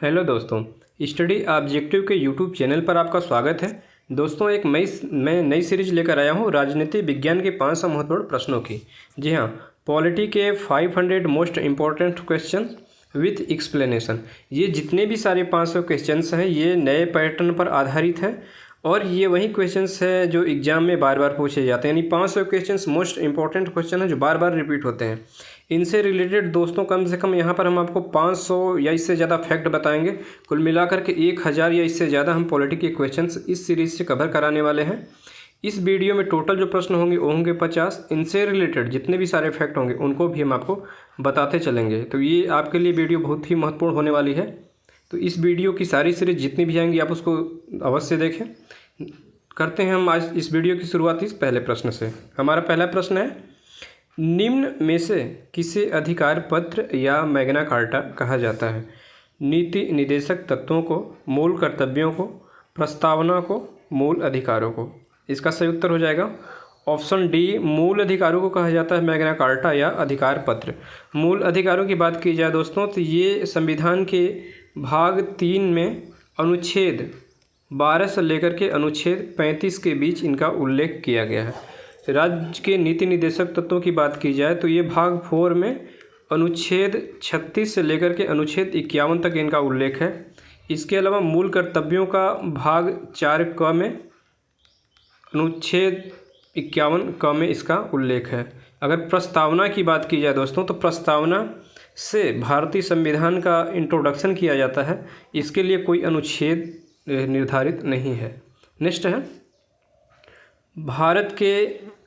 Hello दोस्तों, study objective के YouTube channel पर आपका स्वागत है। दोस्तों, मैं नई सीरीज लेकर आया हूँ राजनीति विज्ञान के 500 महत्वपूर्ण प्रश्नों की। जी हाँ, पॉलिटी के 500 most important question with explanation. ये जितने भी सारे 500 क्वेश्चंस हैं ये नए पैटर्न पर आधारित हैं और ये वही क्वेश्चंस है जो एग्जाम में बार बार पूछे जाते हैं। यानी 500 क्वेश्चंस मोस्ट इंपॉर्टेंट क्वेश्चन हैं जो बार बार रिपीट होते हैं। इनसे रिलेटेड दोस्तों कम से कम यहाँ पर हम आपको 500 या इससे ज़्यादा फैक्ट बताएंगे। कुल मिलाकर के 1000 या इससे ज़्यादा हम पॉलिटी के क्वेश्चंस इस सीरीज़ से कवर कराने वाले हैं। इस वीडियो में टोटल जो प्रश्न होंगे वो होंगे 50। इनसे रिलेटेड जितने भी सारे फैक्ट होंगे उनको भी हम आपको बताते चलेंगे। तो ये आपके लिए वीडियो बहुत ही महत्वपूर्ण होने वाली है। तो इस वीडियो की सारी सीरीज जितनी भी आएंगी आप उसको अवश्य देखें। करते हैं हम आज इस वीडियो की शुरुआत इस पहले प्रश्न से। हमारा पहला प्रश्न है, निम्न में से किसे अधिकार पत्र या मैग्ना कार्टा कहा जाता है? नीति निदेशक तत्वों को, मूल कर्तव्यों को, प्रस्तावना को, मूल अधिकारों को। इसका सही उत्तर हो जाएगा ऑप्शन डी, मूल अधिकारों को कहा जाता है मैग्ना कार्टा या अधिकार पत्र। मूल अधिकारों की बात की जाए दोस्तों तो ये संविधान के भाग 3 में अनुच्छेद 12 से लेकर के अनुच्छेद 35 के बीच इनका उल्लेख किया गया है। राज्य के नीति निदेशक तत्वों की बात की जाए तो ये भाग 4 में अनुच्छेद 36 से लेकर के अनुच्छेद 51 तक इनका उल्लेख है। इसके अलावा मूल कर्तव्यों का भाग 4 क में अनुच्छेद 51 क में इसका उल्लेख है। अगर प्रस्तावना की बात की जाए दोस्तों तो प्रस्तावना से भारतीय संविधान का इंट्रोडक्शन किया जाता है। इसके लिए कोई अनुच्छेद निर्धारित नहीं है। नेक्स्ट है, भारत के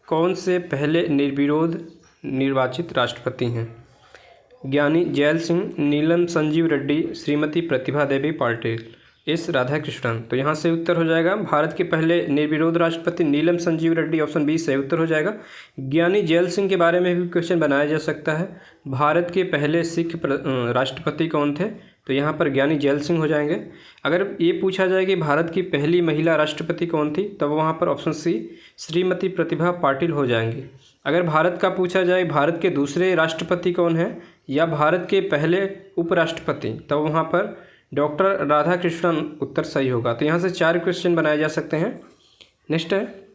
कौन से पहले निर्विरोध निर्वाचित राष्ट्रपति हैं? ज्ञानी जैल सिंह, नीलम संजीव रेड्डी, श्रीमती प्रतिभा देवी पाटिल, एस राधाकृष्णन। तो यहाँ से उत्तर हो जाएगा भारत के पहले निर्विरोध राष्ट्रपति नीलम संजीव रेड्डी, ऑप्शन बी सही उत्तर हो जाएगा। ज्ञानी जैल सिंह के बारे में भी क्वेश्चन बनाया जा सकता है। भारत के पहले सिख राष्ट्रपति कौन थे? तो यहाँ पर ज्ञानी जैल सिंह हो जाएंगे। अगर ये पूछा जाए कि भारत की पहली महिला राष्ट्रपति कौन थी तब वहाँ पर ऑप्शन सी श्रीमती प्रतिभा पाटिल हो जाएंगी। अगर भारत का पूछा जाए भारत के दूसरे राष्ट्रपति कौन है या भारत के पहले उपराष्ट्रपति तब वहाँ पर डॉक्टर राधाकृष्णन उत्तर सही होगा। तो यहाँ से 4 क्वेश्चन बनाए जा सकते हैं। नेक्स्ट है,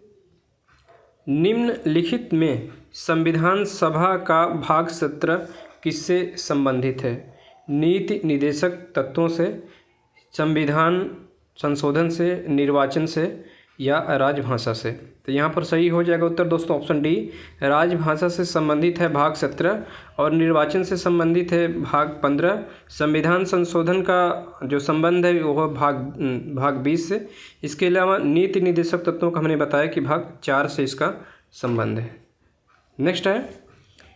निम्नलिखित में संविधान सभा का भाग 17 किससे संबंधित है? नीति निदेशक तत्वों से, संविधान संशोधन से, निर्वाचन से या राजभाषा से। तो यहाँ पर सही हो जाएगा उत्तर दोस्तों ऑप्शन डी, राजभाषा से संबंधित है भाग 17 और निर्वाचन से संबंधित है भाग 15। संविधान संशोधन का जो संबंध है वो भाग 20 से। इसके अलावा नीति निदेशक तत्वों का हमने बताया कि भाग 4 से इसका संबंध है। नेक्स्ट है,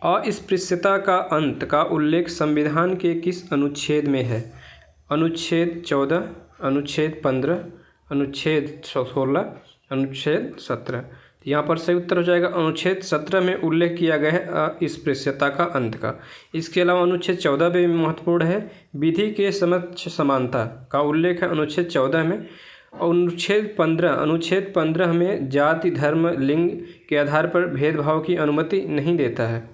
अस्पृश्यता का अंत का उल्लेख संविधान के किस अनुच्छेद में है? अनुच्छेद 14, अनुच्छेद 15, अनुच्छेद 16, अनुच्छेद 17। यहाँ पर सही उत्तर हो जाएगा अनुच्छेद 17 में उल्लेख किया गया है अस्पृश्यता का अंत का। इसके अलावा अनुच्छेद 14 भी महत्वपूर्ण है, विधि के समक्ष समानता का उल्लेख है अनुच्छेद 14 में। अनुच्छेद 15 में जाति, धर्म, लिंग के आधार पर भेदभाव की अनुमति नहीं देता है।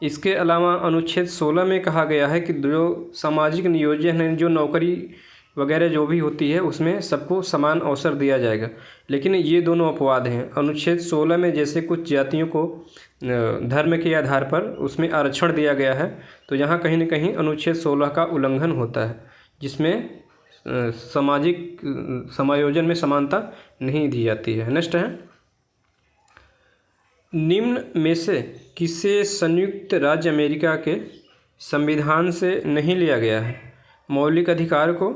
इसके अलावा अनुच्छेद 16 में कहा गया है कि जो सामाजिक नियोजन है, जो नौकरी वगैरह जो भी होती है उसमें सबको समान अवसर दिया जाएगा। लेकिन ये दोनों अपवाद हैं। अनुच्छेद 16 में जैसे कुछ जातियों को धर्म के आधार पर उसमें आरक्षण दिया गया है तो यहाँ कहीं न कहीं अनुच्छेद 16 का उल्लंघन होता है जिसमें सामाजिक समायोजन में समानता नहीं दी जाती है। नेक्स्ट है, निम्न में से किसे संयुक्त राज्य अमेरिका के संविधान से नहीं लिया गया है? मौलिक अधिकार को,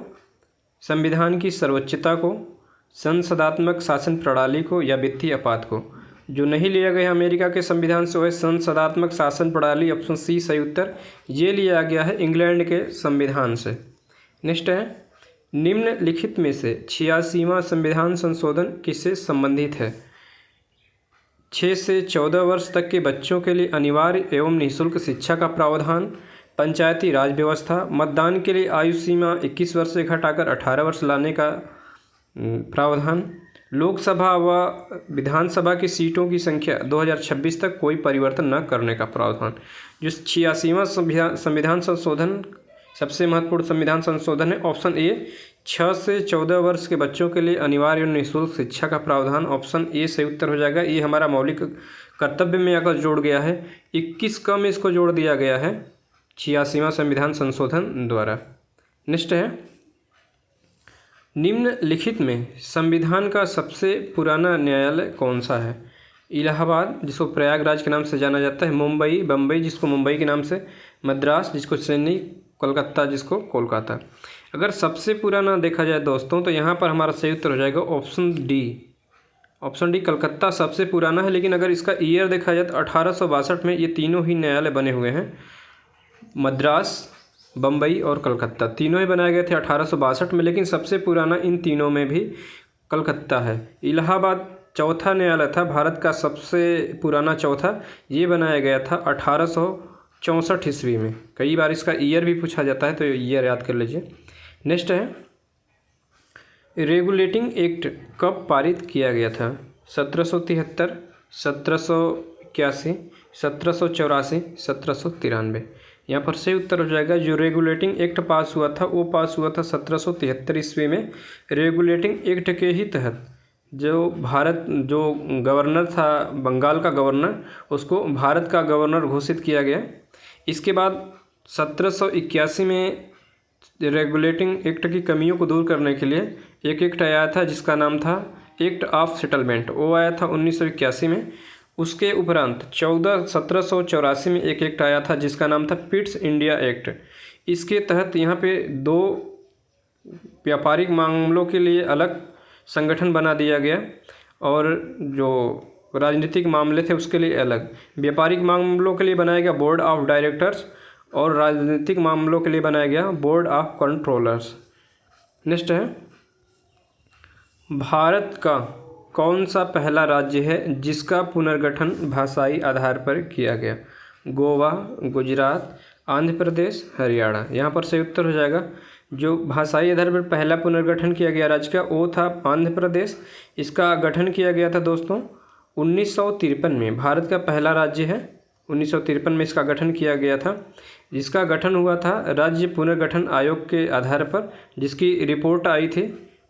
संविधान की सर्वोच्चता को, संसदात्मक शासन प्रणाली को या वित्तीय आपात को। जो नहीं लिया गया अमेरिका के संविधान से वह संसदात्मक शासन प्रणाली, ऑप्शन सी सही उत्तर। ये लिया गया है इंग्लैंड के संविधान से। नेक्स्ट है, निम्नलिखित में से 86वां संविधान संशोधन किससे संबंधित है? 6 से 14 वर्ष तक के बच्चों के लिए अनिवार्य एवं निःशुल्क शिक्षा का प्रावधान, पंचायती राज व्यवस्था, मतदान के लिए आयु सीमा 21 वर्ष से घटाकर 18 वर्ष लाने का प्रावधान, लोकसभा व विधानसभा की सीटों की संख्या 2026 तक कोई परिवर्तन न करने का प्रावधान। जो 86वां संविधान संशोधन सबसे महत्वपूर्ण संविधान संशोधन है? ऑप्शन ए 6 से 14 वर्ष के बच्चों के लिए अनिवार्य और निःशुल्क शिक्षा का प्रावधान। ऑप्शन ए सही उत्तर हो जाएगा। ये हमारा मौलिक कर्तव्य में अगर जोड़ गया है, 21 क में इसको जोड़ दिया गया है 86वां संविधान संशोधन द्वारा। नेक्स्ट है, निम्नलिखित में संविधान का सबसे पुराना न्यायालय कौन सा है? इलाहाबाद, जिसको प्रयागराज के नाम से जाना जाता है, मुंबई, बम्बई, जिसको मुंबई के नाम से, मद्रास, जिसको चेन्नई, कोलकाता, जिसको कोलकाता। अगर सबसे पुराना देखा जाए दोस्तों, तो यहाँ पर हमारा सही उत्तर हो जाएगा option D. Option D, Calcutta सबसे पुराना है। लेकिन अगर इसका ईयर देखा जाए तो 1862 में ये तीनों ही न्यायालय बने हुए हैं। मद्रास, बम्बई और कलकत्ता तीनों ही बनाए गए थे 1862 में, लेकिन सबसे पुराना इन तीनों में भी कलकत्ता है। इलाहाबाद चौथा न्यायालय था, भारत का सबसे पुराना चौथा, ये बनाया गया था 1864 ईस्वी में। कई बार इसका ईयर भी पूछा जाता है, तो ईयर याद कर लीजिए। नेक्स्ट है, रेगुलेटिंग एक्ट कब पारित किया गया था? 1773, 1781, 1784, 1793। यहाँ पर सही उत्तर हो जाएगा। जो रेगुलेटिंग एक्ट पास हुआ था वो पास हुआ था 1773 ईस्वी में। रेगुलेटिंग एक्ट के ही तहत जो गवर्नर था, बंगाल का गवर्नर, उसको भारत का गवर्नर घोषित किया गया। इसके बाद 1781 में रेगुलेटिंग एक्ट की कमियों को दूर करने के लिए एक एक्ट आया था जिसका नाम था एक्ट ऑफ सेटलमेंट, वो आया था 1981 में। उसके उपरांत 1784 में एक एक्ट आया था जिसका नाम था पिट्स इंडिया एक्ट। इसके तहत यहाँ पे 2 व्यापारिक मामलों के लिए अलग संगठन बना दिया गया और जो राजनीतिक मामले थे उसके लिए अलग। व्यापारिक मामलों के लिए बनाया गया बोर्ड ऑफ डायरेक्टर्स और राजनीतिक मामलों के लिए बनाया गया बोर्ड ऑफ कंट्रोलर्स। नेक्स्ट है, भारत का कौन सा पहला राज्य है जिसका पुनर्गठन भाषाई आधार पर किया गया? गोवा, गुजरात, आंध्र प्रदेश, हरियाणा। यहाँ पर सही उत्तर हो जाएगा। जो भाषाई आधार पर पहला पुनर्गठन किया गया राज्य का, वो था आंध्र प्रदेश। इसका गठन किया गया था दोस्तों 1953 में। भारत का पहला राज्य है, 1953 में इसका गठन किया गया था। जिसका गठन हुआ था राज्य पुनर्गठन आयोग के आधार पर, जिसकी रिपोर्ट आई थी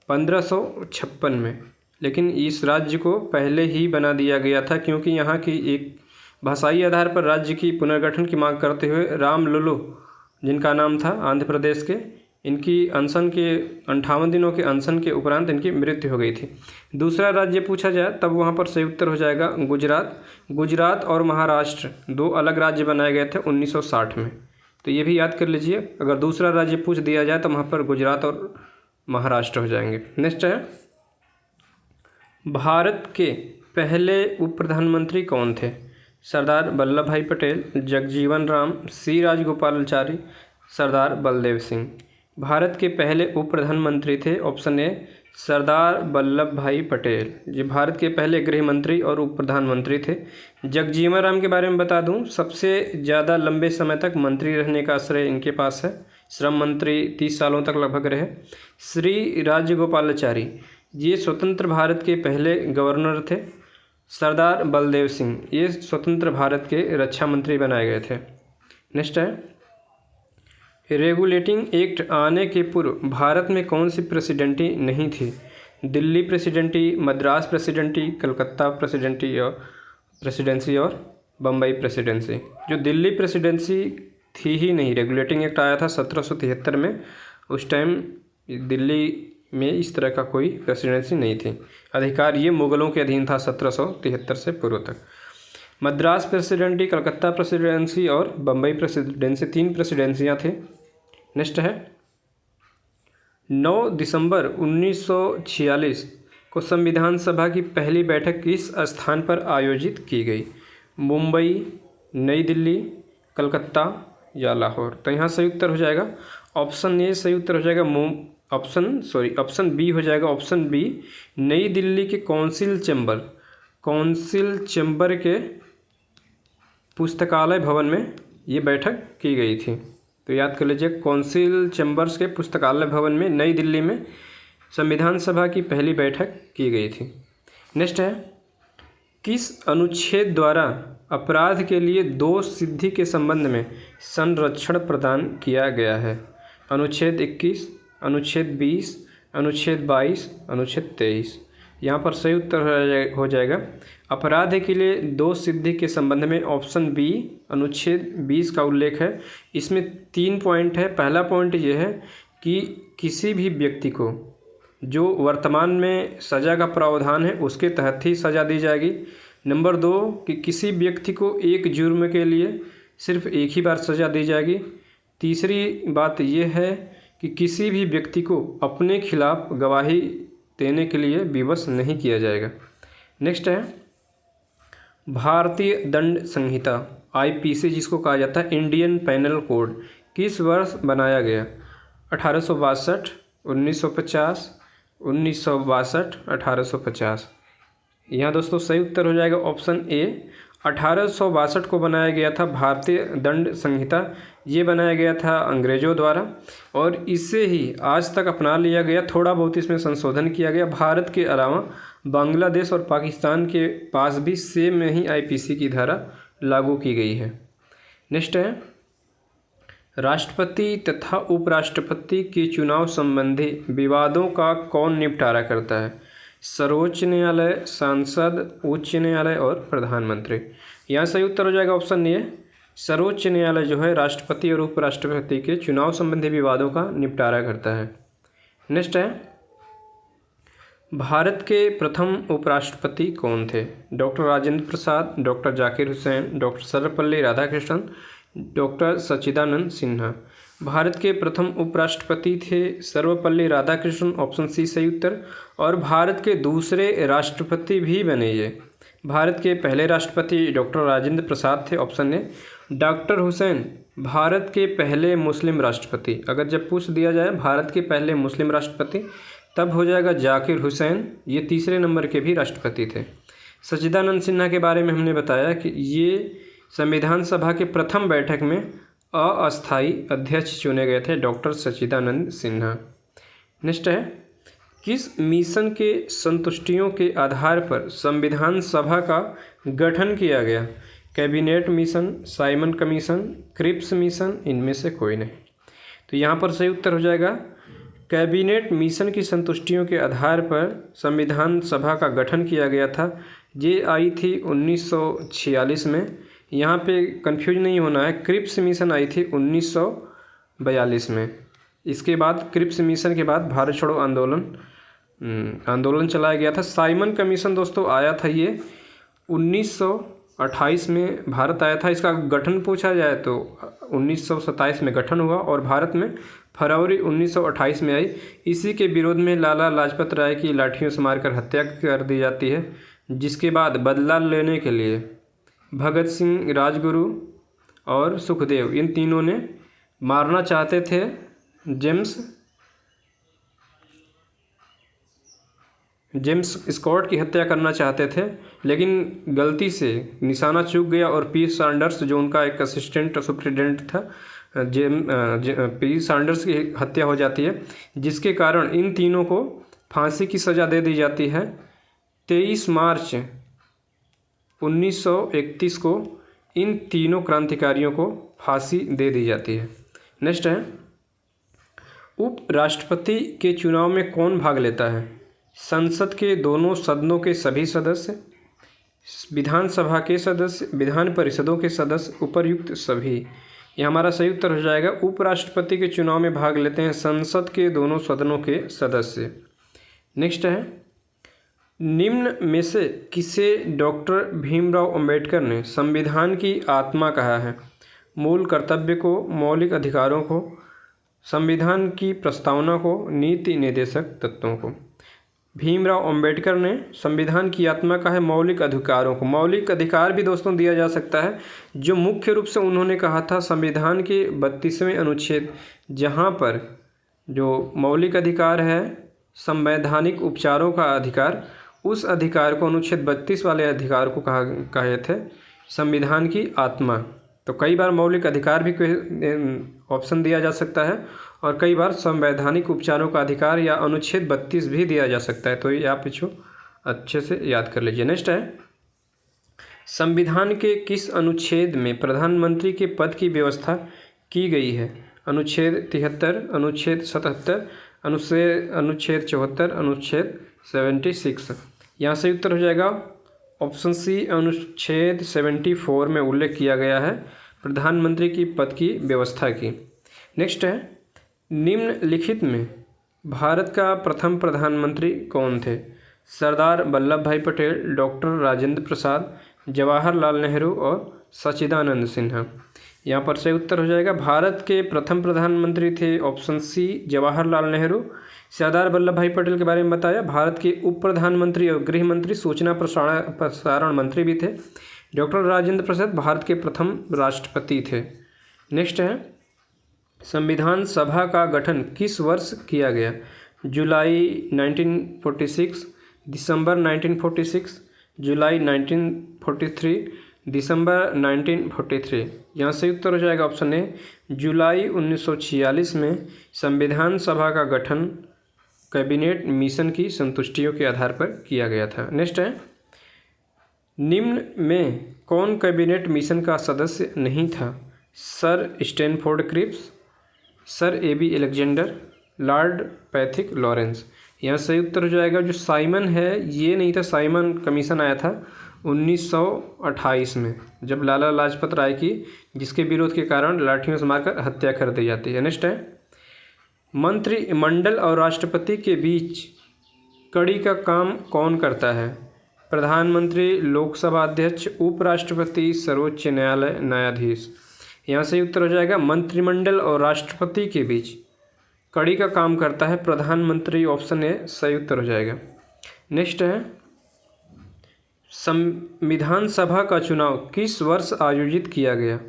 1556 में। लेकिन इस राज्य को पहले ही बना दिया गया था क्योंकि यहाँ की एक भाषाई आधार पर राज्य की पुनर्गठन की मांग करते हुए राम लुलू, जिनका नाम था आंध्र प्रदेश के, इनकी अनशन के 58 दिनों के अनशन के उपरांत इनकी मृत्यु हो गई थी। दूसरा राज्य पूछा जाए तब वहाँ पर सही उत्तर हो जाएगा गुजरात। गुजरात और महाराष्ट्र 2 अलग राज्य बनाए गए थे 1960 में, तो ये भी याद कर लीजिए। अगर दूसरा राज्य पूछ दिया जाए तो वहाँ पर गुजरात और महाराष्ट्र हो जाएंगे। नेक्स्ट है, भारत के पहले उप प्रधानमंत्री कौन थे? सरदार वल्लभ भाई पटेल, जगजीवन राम, सी राजगोपालाचारी, सरदार बलदेव सिंह। भारत के पहले उप प्रधानमंत्री थे ऑप्शन ए सरदार वल्लभ भाई पटेल। ये भारत के पहले गृह मंत्री और उप प्रधानमंत्री थे। जगजीवन राम के बारे में बता दूं, सबसे ज़्यादा लंबे समय तक मंत्री रहने का श्रेय इनके पास है। श्रम मंत्री 30 सालों तक लगभग रहे। श्री राजगोपालाचारी ये स्वतंत्र भारत के पहले गवर्नर थे। सरदार बलदेव सिंह ये स्वतंत्र भारत के रक्षा मंत्री बनाए गए थे। नेक्स्ट है, रेगुलेटिंग एक्ट आने के पूर्व भारत में कौन सी प्रेसिडेंटी नहीं थी? दिल्ली प्रेसिडेंटी, मद्रास प्रेसिडेंटी, कलकत्ता प्रेसिडेंसी और बम्बई प्रेसिडेंसी। जो दिल्ली प्रेसिडेंसी थी ही नहीं, रेगुलेटिंग एक्ट आया था 1773 में। उस टाइम दिल्ली में इस तरह का कोई प्रेसिडेंसी नहीं थी। अधिकार ये मुगलों के अधीन था 1773 से पूर्व तक। मद्रास प्रेसिडेंटी, कलकत्ता प्रेसिडेंसी और बम्बई प्रेसिडेंसी 3 प्रेसिडेंसियाँ थी। नेक्स्ट है, 9 दिसंबर 1946 को संविधान सभा की पहली बैठक किस स्थान पर आयोजित की गई? मुंबई, नई दिल्ली, कलकत्ता या लाहौर। तो यहाँ सही उत्तर हो जाएगा ऑप्शन ए सही उत्तर हो जाएगा ऑप्शन बी हो जाएगा। ऑप्शन बी, नई दिल्ली के कौंसिल चैम्बर के पुस्तकालय भवन में ये बैठक की गई थी। तो याद कर लीजिए, कौंसिल चैम्बर्स के पुस्तकालय भवन में नई दिल्ली में संविधान सभा की पहली बैठक की गई थी। नेक्स्ट है, किस अनुच्छेद द्वारा अपराध के लिए दोष सिद्धि के संबंध में संरक्षण प्रदान किया गया है? अनुच्छेद 21, अनुच्छेद 20, अनुच्छेद 22, अनुच्छेद 23। यहाँ पर सही उत्तर हो जाएगा अपराध के लिए दोष सिद्धि के संबंध में ऑप्शन बी अनुच्छेद 20 का उल्लेख है। इसमें 3 पॉइंट है। पहला पॉइंट ये है कि किसी भी व्यक्ति को जो वर्तमान में सज़ा का प्रावधान है उसके तहत ही सज़ा दी जाएगी। नंबर 2 कि किसी व्यक्ति को एक जुर्म के लिए सिर्फ एक ही बार सज़ा दी जाएगी। तीसरी बात यह है कि किसी भी व्यक्ति को अपने खिलाफ गवाही देने के लिए विवश नहीं किया जाएगा। नेक्स्ट है भारतीय दंड संहिता आईपीसी जिसको कहा जाता है इंडियन पेनल कोड किस वर्ष बनाया गया? 1862, 1950, 1962, 1850। यहाँ दोस्तों सही उत्तर हो जाएगा ऑप्शन ए 1862 को बनाया गया था भारतीय दंड संहिता। ये बनाया गया था अंग्रेज़ों द्वारा और इसे ही आज तक अपना लिया गया। थोड़ा बहुत इसमें संशोधन किया गया। भारत के अलावा बांग्लादेश और पाकिस्तान के पास भी सेम में ही आईपीसी की धारा लागू की गई है। नेक्स्ट है राष्ट्रपति तथा उपराष्ट्रपति के चुनाव संबंधी विवादों का कौन निपटारा करता है? सर्वोच्च न्यायालय, सांसद, उच्च न्यायालय और प्रधानमंत्री। यहाँ सही उत्तर हो जाएगा ऑप्शन ए सर्वोच्च न्यायालय जो है राष्ट्रपति और उपराष्ट्रपति के चुनाव संबंधी विवादों का निपटारा करता है। नेक्स्ट है भारत के प्रथम उपराष्ट्रपति कौन थे? Doctor Rajendra Prasad, doctor Zakir Hussain, doctor Sarvepalli Radhakrishnan, doctor Sachchidanand Sinha. Bharat के प्रथम उपराष्ट्रपति थे सर्वपल्ली राधाकृष्णन, ऑप्शन सी सही उत्तर। और भारत के दूसरे राष्ट्रपति भी बने ये। भारत के पहले राष्ट्रपति डॉक्टर राजेंद्र प्रसाद थे, option A. Doctor Hussain Bharat के पहले मुस्लिम राष्ट्रपति। अगर जब पूछ दिया जाए भारत के पहले मुस्लिम राष्ट्रपति तब हो जाएगा जाकिर हुसैन। ये तीसरे नंबर के भी राष्ट्रपति थे। सच्चिदानंद सिन्हा के बारे में हमने बताया कि ये संविधान सभा के प्रथम बैठक में अस्थायी अध्यक्ष चुने गए थे, डॉक्टर सच्चिदानंद सिन्हा। नेक्स्ट है किस मिशन के संतुष्टियों के आधार पर संविधान सभा का गठन किया गया? Cabinet mission, Simon commission, Cripps mission, इनमें से कोई नहीं। तो यहाँ पर सही उत्तर हो जाएगा कैबिनेट मिशन की संतुष्टियों के आधार पर संविधान सभा का गठन किया गया था। ये आई थी 1946 में। यहाँ पे कंफ्यूज नहीं होना है। क्रिप्स मिशन आई थी 1942 में। इसके बाद क्रिप्स मिशन के बाद भारत छोड़ो आंदोलन चलाया गया था। साइमन कमीशन दोस्तों आया था ये 1928 में भारत आया था। इसका गठन पूछा जाए तो 1927 में गठन हुआ और भारत में फरवरी 1928 में आई। इसी के विरोध में लाला लाजपत राय की लाठियों से मारकर हत्या कर दी जाती है, जिसके बाद बदला लेने के लिए भगत सिंह, राजगुरु और सुखदेव इन तीनों ने मारना चाहते थे जेम्स स्कॉट की हत्या करना चाहते थे, लेकिन गलती से निशाना चूक गया और पी सैंडर्स जो उनका एक असिस्टेंट सुप्रिटेंडेंट था पी सैंडर्स की हत्या हो जाती है, जिसके कारण इन तीनों को फांसी की सज़ा दे दी जाती है। 23 मार्च 1931 को इन तीनों क्रांतिकारियों को फांसी दे दी जाती है। नेक्स्ट है उपराष्ट्रपति के चुनाव में कौन भाग लेता है? संसद के दोनों सदनों के सभी सदस्य, विधानसभा के सदस्य, विधान परिषदों के सदस्य, उपर्युक्त सभी। यह हमारा सही उत्तर हो जाएगा। उपराष्ट्रपति के चुनाव में भाग लेते हैं संसद के दोनों सदनों के सदस्य। नेक्स्ट है निम्न में से किसे डॉक्टर भीमराव अंबेडकर ने संविधान की आत्मा कहा है? मूल कर्तव्य को, मौलिक अधिकारों को, संविधान की प्रस्तावना को, नीति निर्देशक तत्वों को। भीमराव अंबेडकर ने संविधान की आत्मा का है मौलिक अधिकारों को। मौलिक अधिकार भी दोस्तों दिया जा सकता है। जो मुख्य रूप से उन्होंने कहा था संविधान के 32वें अनुच्छेद, जहाँ पर जो मौलिक अधिकार है संवैधानिक उपचारों का अधिकार, उस अधिकार को अनुच्छेद 32 वाले अधिकार को कहे थे संविधान की आत्मा। तो कई बार मौलिक अधिकार भी ऑप्शन दिया जा सकता है और कई बार संवैधानिक उपचारों का अधिकार या अनुच्छेद 32 भी दिया जा सकता है। तो ये आप पीछे अच्छे से याद कर लीजिए। नेक्स्ट है संविधान के किस अनुच्छेद में प्रधानमंत्री के पद की व्यवस्था की गई है? अनुच्छेद 73, अनुच्छेद 77, अनुच्छेद 74, अनुच्छेद 76। यहाँ से उत्तर हो जाएगा ऑप्शन सी, अनुच्छेद 74 में उल्लेख किया गया है प्रधानमंत्री की पद की व्यवस्था की। नेक्स्ट है, निम्नलिखित में भारत का प्रथम प्रधानमंत्री कौन थे? सरदार वल्लभ भाई पटेल, डॉक्टर राजेंद्र प्रसाद, जवाहरलाल नेहरू और सच्चिदानंद सिन्हा। यहाँ पर सही उत्तर हो जाएगा भारत के प्रथम प्रधानमंत्री थे ऑप्शन सी, जवाहरलाल नेहरू। सरदार वल्लभ भाई पटेल के बारे में बताया, भारत के उप प्रधानमंत्री और गृह मंत्री, सूचना प्रसारण मंत्री भी थे। डॉक्टर राजेंद्र प्रसाद भारत के प्रथम राष्ट्रपति थे। नेक्स्ट है, संविधान सभा का गठन किस वर्ष किया गया? जुलाई 1946, दिसंबर 1946, जुलाई 1943, दिसंबर 1943। यहाँ से उत्तर हो जाएगा ऑप्शन ए, जुलाई 1946 में संविधान सभा का गठन कैबिनेट मिशन की संतुष्टियों के आधार पर किया गया था। नेक्स्ट है, निम्न में कौन कैबिनेट मिशन का सदस्य नहीं था? Sir Stanford Cripps, sir A B. Alexander, lord Pethick Lawrence. यहाँ सही उत्तर हो जाएगा जो साइमन है ये नहीं था, साइमन कमीशन आया था 1928 में, जब लाला लाजपत राय की जिसके विरोध के कारण लाठियों से मारकर हत्या कर दी जाती है। नेक्स्ट है, मंत्रिमंडल और राष्ट्रपति के बीच कड़ी का काम कौन करता है? प्रधानमंत्री, लोकसभा अध्यक्ष, उपराष्ट्रपति, सर्वोच्च न्यायालय न्यायाधीश। यहाँ से उत्तर हो जाएगा मंत्रिमंडल और राष्ट्रपति के बीच कड़ी का काम करता है प्रधानमंत्री, ऑप्शन ए सही उत्तर हो जाएगा। नेक्स्ट है, संविधान सभा का चुनाव किस वर्ष आयोजित किया गया?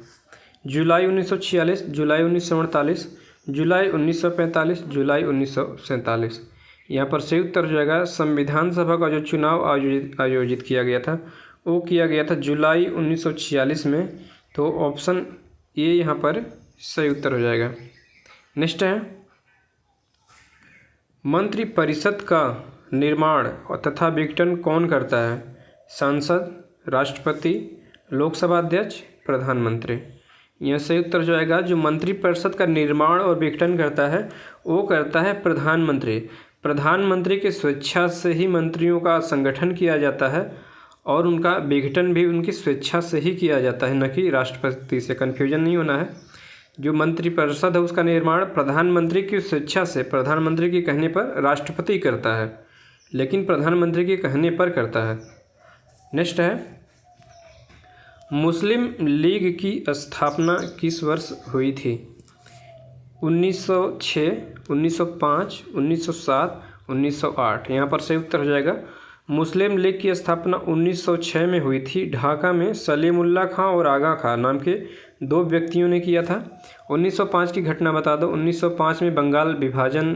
जुलाई 1946, जुलाई 1948, जुलाई 1945, जुलाई 1947। यहाँ पर सही उत्तर हो जाएगा संविधान सभा का जो चुनाव आयोजित किया गया था वो किया गया था जुलाई 1946 में, तो ऑप्शन ए यहाँ पर सही उत्तर हो जाएगा। नेक्स्ट है, मंत्रिपरिषद का निर्माण तथा विघटन कौन करता है? सांसद, राष्ट्रपति, लोकसभा अध्यक्ष, प्रधानमंत्री। यह सही उत्तर हो जाएगा जो मंत्रिपरिषद का निर्माण और विघटन करता है वो करता है प्रधानमंत्री। प्रधानमंत्री की स्वेच्छा से ही मंत्रियों का संगठन किया जाता है और उनका विघटन भी उनकी स्वेच्छा से ही किया जाता है, न कि राष्ट्रपति से। कन्फ्यूजन नहीं होना है। जो मंत्रिपरिषद है उसका निर्माण प्रधानमंत्री की स्वेच्छा से, प्रधानमंत्री के कहने पर राष्ट्रपति करता है, लेकिन प्रधानमंत्री के कहने पर करता है। नेक्स्ट है, मुस्लिम लीग की स्थापना किस वर्ष हुई थी? 1906, 1905, 1907, 1908। यहाँ पर सही उत्तर हो जाएगा मुस्लिम लीग की स्थापना 1906 में हुई थी। ढाका में सलीमुल्लाह खां और आगा खां नाम के दो व्यक्तियों ने किया था। 1905 की घटना बता दो, 1905 में बंगाल विभाजन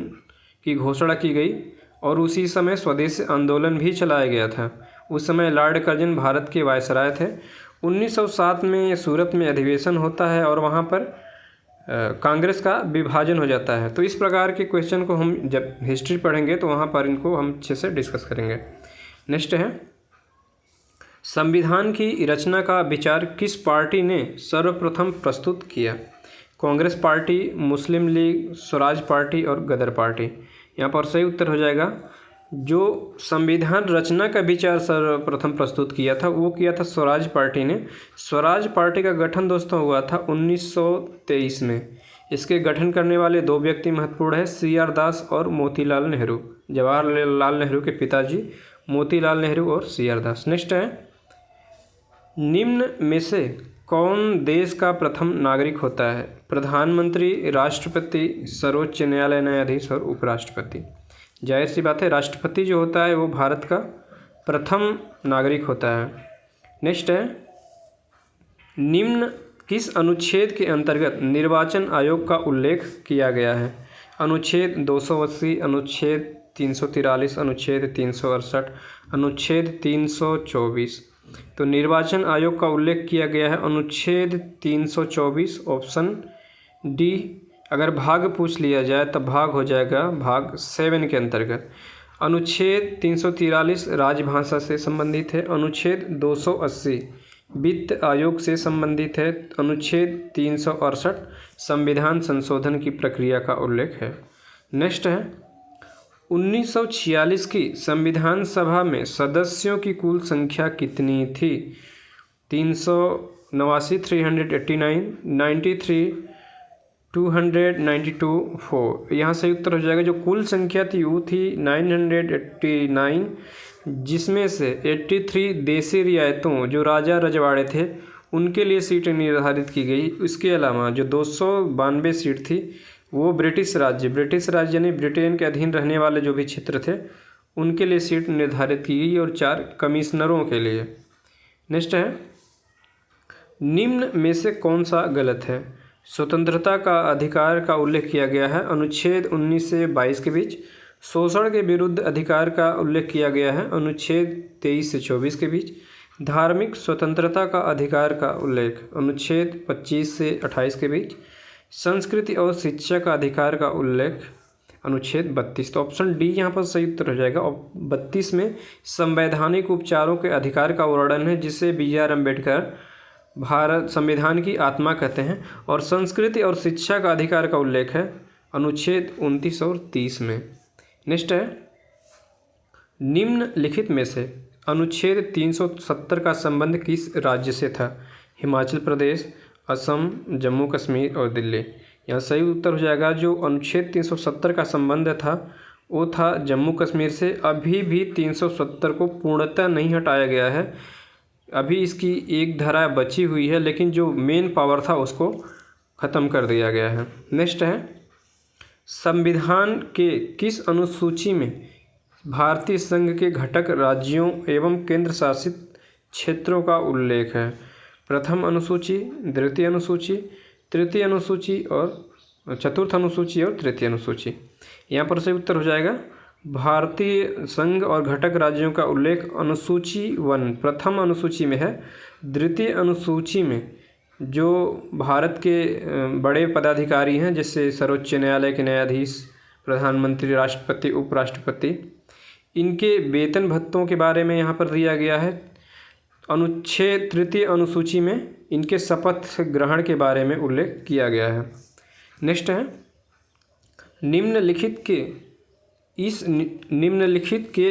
की घोषणा की गई और उसी समय स्वदेशी आंदोलन भी चलाया गया था। उस समय लॉर्ड कर्जन भारत के वायसराय थे। 1907 में सूरत में अधिवेशन होता है और वहाँ पर कांग्रेस का विभाजन हो जाता है। तो इस प्रकार के क्वेश्चन को हम जब हिस्ट्री पढ़ेंगे तो वहाँ पर इनको हम अच्छे से डिस्कस करेंगे। नेक्स्ट है, संविधान की रचना का विचार किस पार्टी ने सर्वप्रथम प्रस्तुत किया? कांग्रेस पार्टी, मुस्लिम लीग, स्वराज पार्टी और गदर पार्टी। यहाँ पर सही उत्तर हो जाएगा जो संविधान रचना का विचार सर्वप्रथम प्रस्तुत किया था वो किया था स्वराज पार्टी ने। स्वराज पार्टी का गठन दोस्तों हुआ था 1923 में। इसके गठन करने वाले दो व्यक्ति महत्वपूर्ण हैं, CR दास और मोतीलाल नेहरू। जवाहरलाल नेहरू के पिताजी मोतीलाल नेहरू और CR दास। नेक्स्ट है, निम्न में से कौन देश का प्रथम नागरिक होता है? प्रधानमंत्री, राष्ट्रपति, सर्वोच्च न्यायालय न्यायाधीश और उपराष्ट्रपति। जाहिर सी बात है राष्ट्रपति जो होता है वो भारत का प्रथम नागरिक होता है। नेक्स्ट है, निम्न किस अनुच्छेद के अंतर्गत निर्वाचन आयोग का उल्लेख किया गया है? अनुच्छेद 280, अनुच्छेद 343, अनुच्छेद 368, अनुच्छेद 324। तो निर्वाचन आयोग का उल्लेख किया गया है अनुच्छेद 324, ऑप्शन डी। अगर भाग पूछ लिया जाए तब भाग हो जाएगा भाग 7 के अंतर्गत। अनुच्छेद 343 राजभाषा से संबंधित है। अनुच्छेद 280 वित्त आयोग से संबंधित है। अनुच्छेद 368 संविधान संशोधन की प्रक्रिया का उल्लेख है। नेक्स्ट है 1946 की संविधान सभा में सदस्यों की कुल संख्या कितनी थी? 389, 389, 93, 292, 4। यहाँ सही उत्तर हो जाएगा। जो कुल संख्या थी वो थी 989, जिसमें से 83 देशी रियायतों जो राजा रजवाड़े थे उनके लिए सीटें निर्धारित की गई। इसके अलावा जो 292 सीट थी वो ब्रिटिश राज्य यानी ब्रिटेन के अधीन रहने वाले जो भी क्षेत्र थे उनके लिए सीट निर्धारित की गई और 4 कमिश्नरों के लिए। नेक्स्ट है निम्न में से कौन सा गलत है? स्वतंत्रता का अधिकार का उल्लेख किया गया है अनुच्छेद 19 से 22 के बीच। शोषण के विरुद्ध अधिकार का उल्लेख किया गया है अनुच्छेद 23 से 24 के बीच। धार्मिक स्वतंत्रता का अधिकार का उल्लेख अनुच्छेद 25 से 28 के बीच। संस्कृति और शिक्षा का अधिकार का उल्लेख अनुच्छेद 32। तो ऑप्शन डी यहाँ पर सही उत्तर हो जाएगा। और 32 में संवैधानिक उपचारों के अधिकार का वर्णन है जिसे BR अम्बेडकर भारत संविधान की आत्मा कहते हैं। और संस्कृति और शिक्षा का अधिकार का उल्लेख है अनुच्छेद 29 और 30 में। नेक्स्ट है निम्नलिखित में से अनुच्छेद 370 का संबंध किस राज्य से था? हिमाचल प्रदेश, असम, जम्मू कश्मीर और दिल्ली। यहाँ सही उत्तर हो जाएगा। जो अनुच्छेद 370 का संबंध था वो था जम्मू कश्मीर से। अभी भी 370 को पूर्णतः नहीं हटाया गया है, अभी इसकी एक धारा बची हुई है, लेकिन जो मेन पावर था उसको ख़त्म कर दिया गया है। नेक्स्ट है संविधान के किस अनुसूची में भारतीय संघ के घटक राज्यों एवं केंद्र शासित क्षेत्रों का उल्लेख है? प्रथम अनुसूची, द्वितीय अनुसूची, तृतीय अनुसूची और चतुर्थ अनुसूची और तृतीय अनुसूची। यहाँ पर सही उत्तर हो जाएगा भारतीय संघ और घटक राज्यों का उल्लेख अनुसूची 1 प्रथम अनुसूची में है। द्वितीय अनुसूची में जो भारत के बड़े पदाधिकारी हैं जैसे सर्वोच्च न्यायालय के न्यायाधीश, प्रधानमंत्री, राष्ट्रपति, उपराष्ट्रपति, इनके वेतन भत्तों के बारे में यहाँ पर दिया गया है। अनुच्छेद तृतीय अनुसूची में इनके शपथ ग्रहण के बारे में उल्लेख किया गया है। नेक्स्ट है निम्नलिखित के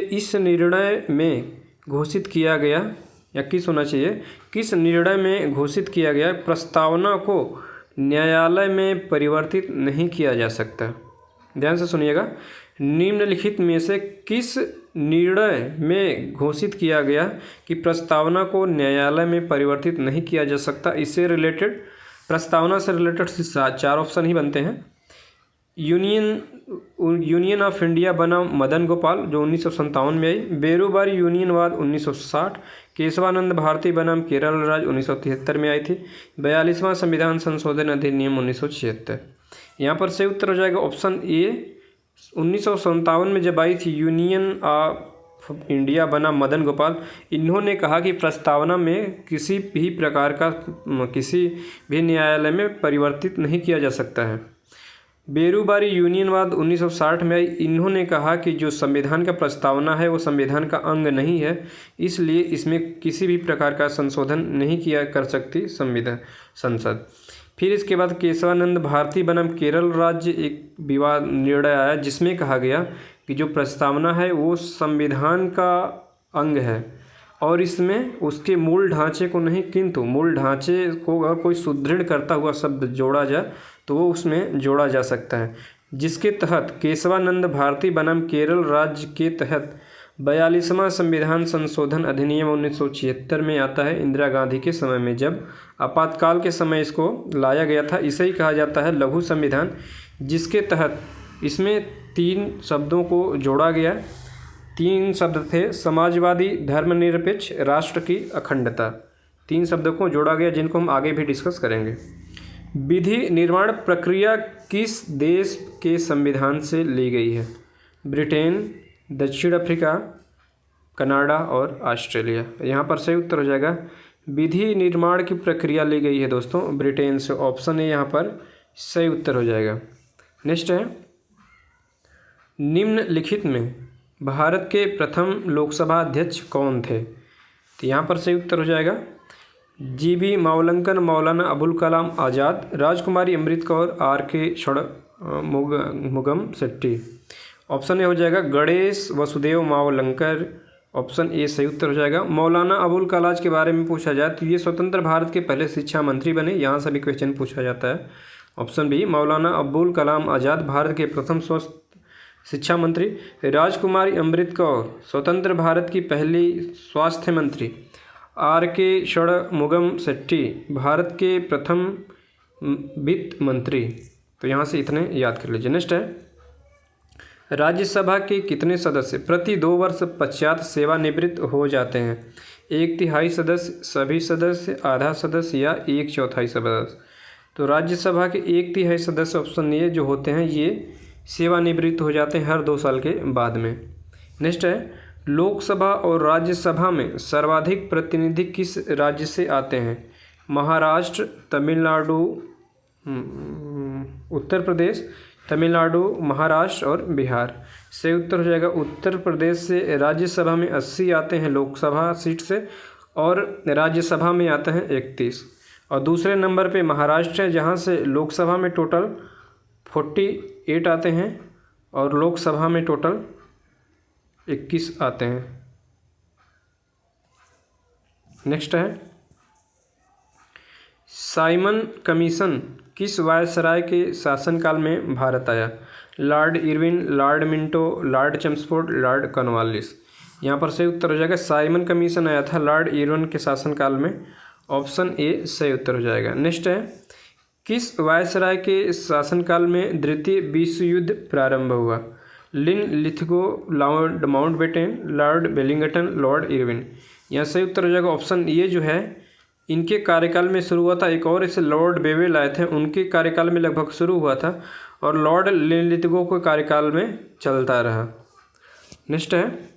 इस निर्णय में घोषित किया गया या किस होना चाहिए, किस निर्णय में घोषित किया गया प्रस्तावना को न्यायालय में परिवर्तित नहीं किया जा सकता? ध्यान से सुनिएगा। निम्नलिखित में से किस निर्णय में घोषित किया गया कि प्रस्तावना को न्यायालय में परिवर्तित नहीं किया जा सकता? इससे रिलेटेड, प्रस्तावना से रिलेटेड 4 ऑप्शन ही बनते हैं। यूनियन ऑफ इंडिया बनाम मदन गोपाल जो 1957 में आई। बेरोबारी यूनियनवाद 1960। केशवानंद भारती बनाम केरल राज्य 1973 में आई थी। 42वां संविधान संशोधन अधिनियम 1976। यहाँ पर सही उत्तर हो जाएगा ऑप्शन ए। 1957 में जब आई थी यूनियन ऑफ इंडिया बनाम मदन गोपाल, इन्होंने कहा कि प्रस्तावना में किसी भी प्रकार का किसी भी न्यायालय में परिवर्तित नहीं किया जा सकता है। बेरोबारी यूनियनवाद 1960 में आई। इन्होंने कहा कि जो संविधान का प्रस्तावना है वो संविधान का अंग नहीं है, इसलिए इसमें किसी भी प्रकार का संशोधन नहीं किया कर सकती संसद। फिर इसके बाद केशवानंद भारती बनाम केरल राज्य एक विवाद निर्णय आया जिसमें कहा गया कि जो प्रस्तावना है वो संविधान का अंग है और इसमें उसके मूल ढांचे को नहीं, किंतु मूल ढांचे को अगर कोई सुदृढ़ करता हुआ शब्द जोड़ा जाए तो वो उसमें जोड़ा जा सकता है, जिसके तहत केशवानंद भारती बनाम केरल राज्य के तहत 42वां संविधान संशोधन अधिनियम 1976 में आता है। इंदिरा गांधी के समय में जब आपातकाल के समय इसको लाया गया था, इसे ही कहा जाता है लघु संविधान, जिसके तहत इसमें 3 शब्दों को जोड़ा गया। 3 शब्द थे समाजवादी, धर्मनिरपेक्ष, राष्ट्र की अखंडता। 3 शब्दों को जोड़ा गया जिनको हम आगे भी डिस्कस करेंगे। विधि निर्माण प्रक्रिया किस देश के संविधान से ली गई है? ब्रिटेन, दक्षिण अफ्रीका, कनाडा और ऑस्ट्रेलिया। यहाँ पर सही उत्तर हो जाएगा विधि निर्माण की प्रक्रिया ली गई है दोस्तों ब्रिटेन से। ऑप्शन ए यहाँ पर सही उत्तर हो जाएगा। नेक्स्ट है निम्नलिखित में भारत के प्रथम लोकसभा अध्यक्ष कौन थे? तो यहाँ पर सही उत्तर हो जाएगा GB Mavalankar, Maulana Abul Kalam Azad, Rajkumari Amrit Kaur, R K. Mugam Shetty. Option A हो जाएगा गणेश वसुदेव मावलंकर। ऑप्शन ए सही उत्तर हो जाएगा। मौलाना अबुल कलाम के बारे में पूछा जाए तो ये स्वतंत्र भारत के पहले शिक्षा मंत्री बने, यहाँ से भी क्वेश्चन पूछा जाता है। ऑप्शन बी मौलाना अबुल कलाम आज़ाद भारत के प्रथम शिक्षा मंत्री। राजकुमारी अमृत कौर स्वतंत्र भारत की पहली स्वास्थ्य मंत्री। आर.के. षणमुगम शेट्टी भारत के प्रथम वित्त मंत्री। तो यहाँ से इतने याद कर लीजिए। नेक्स्ट है, राज्यसभा के कितने सदस्य प्रति 2 वर्ष पश्चात सेवानिवृत्त हो जाते हैं? 1/3 सदस्य, सभी सदस्य, आधा सदस्य या 1/4 सदस्य? तो राज्यसभा के 1/3 सदस्य ऑप्शन ए जो होते हैं ये सेवानिवृत्त हो जाते हैं हर 2 साल के बाद में। नेक्स्ट है, लोकसभा और राज्यसभा में सर्वाधिक प्रतिनिधि किस राज्य से आते हैं? महाराष्ट्र, तमिलनाडु, उत्तर प्रदेश, तमिलनाडु, महाराष्ट्र और बिहार। सही उत्तर हो जाएगा उत्तर प्रदेश से राज्यसभा में 80 आते हैं लोकसभा सीट से, और राज्यसभा में आते हैं 31। और दूसरे नंबर पे महाराष्ट्र है जहाँ से लोकसभा में टोटल 48 आते हैं और लोकसभा में टोटल 21 आते हैं। नेक्स्ट है, साइमन कमीशन किस वायसराय के शासनकाल में भारत आया? Lord Irwin, Lord Minto, Lord Chelmsford, Lord Cornwallis. यहाँ पर सही उत्तर हो जाएगा साइमन कमीशन आया था लॉर्ड इरविन के शासनकाल में। ऑप्शन ए सही उत्तर हो जाएगा। नेक्स्ट है, किस वायसराय के शासनकाल में द्वितीय विश्व युद्ध प्रारंभ हुआ? Linlithgow, Lord Mountbatten, Lord Wellington, Lord Irwin. यहाँ सही उत्तर हो जाएगा ऑप्शन ए जो है इनके कार्यकाल में शुरू हुआ था। एक और इसे लॉर्ड बेवेल आए थे, उनके कार्यकाल में लगभग शुरू हुआ था और लॉर्ड लिनलिथगो के कार्यकाल में चलता रहा। नेक्स्ट है,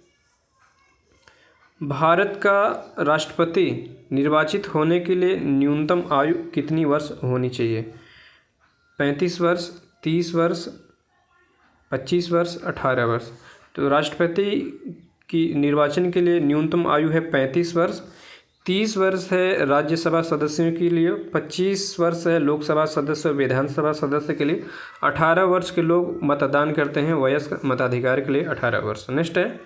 भारत का राष्ट्रपति निर्वाचित होने के लिए न्यूनतम आयु कितनी वर्ष होनी चाहिए? 35 वर्ष, 30 वर्ष, 25 वर्ष, 18 वर्ष। तो राष्ट्रपति की निर्वाचन के लिए न्यूनतम आयु है 35 वर्ष, 30 वर्ष है राज्यसभा सदस्यों के लिए, 25 वर्ष है लोकसभा सदस्य और विधानसभा सदस्य के लिए, 18 वर्ष के लोग मतदान करते हैं वयस्क मताधिकार के लिए 18 वर्ष। नेक्स्ट है,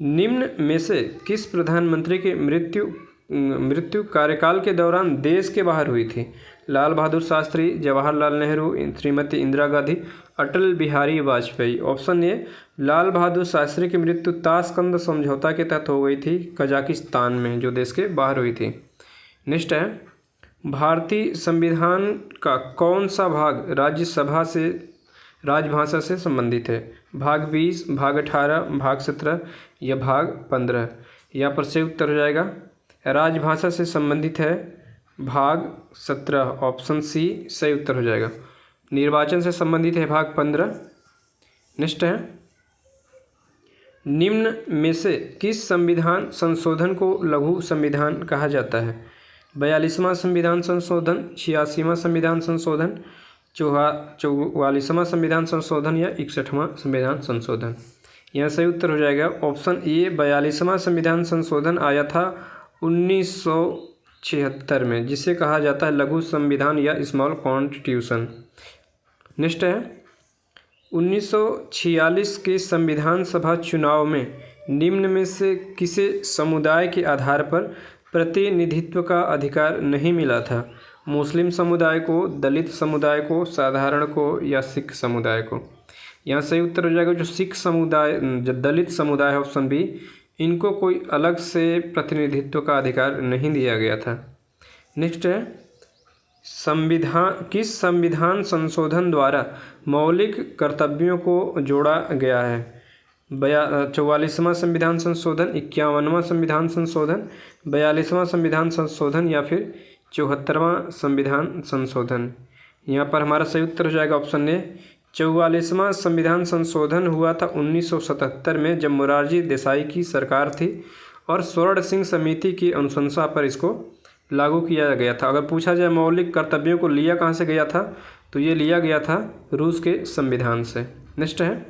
निम्न में से किस प्रधानमंत्री की मृत्यु कार्यकाल के दौरान देश के बाहर हुई थी? लाल बहादुर शास्त्री, जवाहरलाल नेहरू, श्रीमती इंदिरा गांधी, अटल बिहारी वाजपेयी। ऑप्शन ए लाल बहादुर शास्त्री की मृत्यु ताशकंद समझौता के तहत हो गई थी कजाकिस्तान में, जो देश के बाहर हुई थी। नेक्स्ट है, भारतीय संविधान का कौन सा भाग राजभाषा से संबंधित है? भाग 20, भाग 18, भाग 17 या भाग 15? यहाँ पर सही उत्तर हो जाएगा राजभाषा से संबंधित है भाग 17। ऑप्शन सी सही उत्तर हो जाएगा। निर्वाचन से संबंधित है भाग 15। नेक्स्ट है, निम्न में से किस संविधान संशोधन को लघु संविधान कहा जाता है? 42वां संविधान संशोधन, 86वां संविधान संशोधन, 44वां संविधान संशोधन या 61वां संविधान संशोधन? यहाँ सही उत्तर हो जाएगा ऑप्शन ए 42वां संविधान संशोधन आया था 1976 में, जिसे कहा जाता है लघु संविधान या स्मॉल कॉन्स्टिट्यूशन। नेक्स्ट है, 1946 के संविधान सभा चुनाव में निम्न में से किसे समुदाय के आधार पर प्रतिनिधित्व का अधिकार नहीं मिला था? मुस्लिम समुदाय को, दलित समुदाय को, साधारण को या सिख समुदाय को? यहाँ सही उत्तर हो जाएगा जो सिख समुदाय, जो दलित समुदाय है ऑप्शन बी, इनको कोई अलग से प्रतिनिधित्व का अधिकार नहीं दिया गया था। नेक्स्ट है, किस संविधान संशोधन द्वारा मौलिक कर्तव्यों को जोड़ा गया है? 44वां संविधान संशोधन, 51वां संविधान संशोधन, 42वां संविधान संशोधन या फिर 74वां संविधान संशोधन? यहाँ पर हमारा सही उत्तर हो जाएगा ऑप्शन ए 44वां संविधान संशोधन हुआ था 1977 में, जब मोरारजी देसाई की सरकार थी और स्वर्ण सिंह समिति की अनुशंसा पर इसको लागू किया गया था। अगर पूछा जाए मौलिक कर्तव्यों को लिया कहाँ से गया था, तो ये लिया गया था रूस के संविधान से। नेक्स्ट है,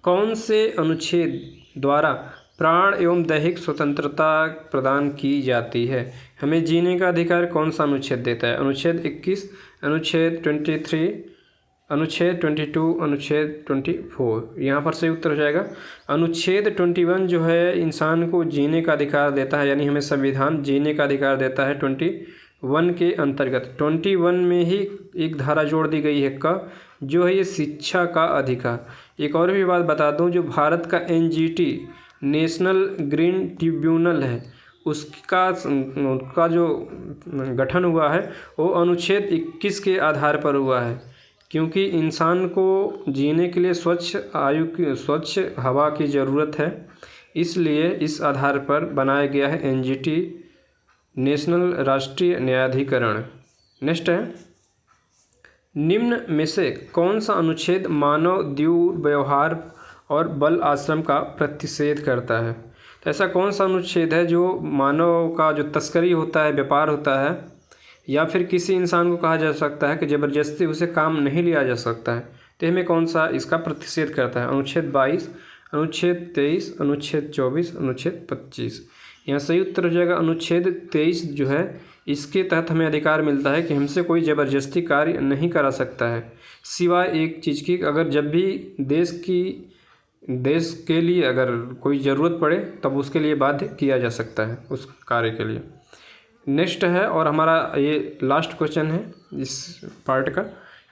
कौन से अनुच्छेद द्वारा प्राण एवं दैहिक स्वतंत्रता प्रदान की जाती है। हमें जीने का अधिकार कौन सा अनुच्छेद देता है? अनुच्छेद 21, अनुच्छेद 23, अनुच्छेद 22, अनुच्छेद 24। यहाँ पर सही उत्तर हो जाएगा अनुच्छेद 21 जो है इंसान को जीने का अधिकार देता है, यानी हमें संविधान जीने का अधिकार देता है 21 के अंतर्गत। 21 में ही एक धारा जोड़ दी गई है का जो है ये शिक्षा का अधिकार। एक और भी बात बता दूं, जो भारत का NGT नेशनल ग्रीन ट्रिब्यूनल है उसका जो गठन हुआ है वो अनुच्छेद 21 के आधार पर हुआ है, क्योंकि इंसान को जीने के लिए स्वच्छ हवा की ज़रूरत है, इसलिए इस आधार पर बनाया गया है NGT नेशनल राष्ट्रीय न्यायाधिकरण। नेक्स्ट है, निम्न में से कौन सा अनुच्छेद मानव दुर्व्यवहार और बाल आश्रम का प्रतिषेध करता है? तो ऐसा कौन सा अनुच्छेद है जो मानव का जो तस्करी होता है, व्यापार होता है, या फिर किसी इंसान को कहा जा सकता है कि ज़बरदस्ती उसे काम नहीं लिया जा सकता है, तो हमें कौन सा इसका प्रतिषेध करता है? अनुच्छेद 22, अनुच्छेद 23, अनुच्छेद 24, अनुच्छेद 25। यहाँ सही उत्तर हो जाएगा अनुच्छेद 23 जो है इसके तहत हमें अधिकार मिलता है कि हमसे कोई ज़बरदस्ती कार्य नहीं करा सकता है, सिवाय एक चीज़ की, अगर जब भी देश के लिए अगर कोई ज़रूरत पड़े तब उसके लिए बाध्य किया जा सकता है उस कार्य के लिए। नेक्स्ट है और हमारा ये लास्ट क्वेश्चन है इस पार्ट का,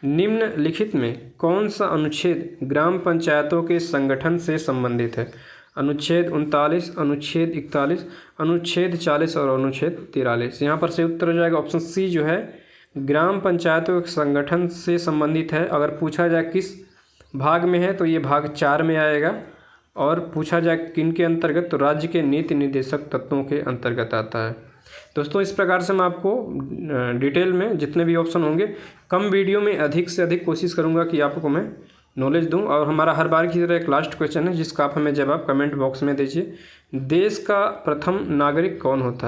निम्नलिखित में कौन सा अनुच्छेद ग्राम पंचायतों के संगठन से संबंधित है? अनुच्छेद 39, अनुच्छेद 41, अनुच्छेद 40 और अनुच्छेद 43। यहाँ पर सही उत्तर हो जाएगा ऑप्शन सी जो है ग्राम पंचायतों के संगठन से संबंधित है। अगर पूछा जाए किस भाग में है तो ये भाग 4 में आएगा, और पूछा जाए किन के अंतर्गत तो राज्य के नीति निर्देशक तत्वों के अंतर्गत आता है। दोस्तों इस प्रकार से मैं आपको डिटेल में जितने भी ऑप्शन होंगे कम वीडियो में अधिक से अधिक कोशिश करूंगा कि आपको मैं नॉलेज दूं। और हमारा हर बार की तरह एक लास्ट क्वेश्चन है जिसका आप हमें जवाब कमेंट बॉक्स में दीजिए। देश का प्रथम नागरिक कौन होता है?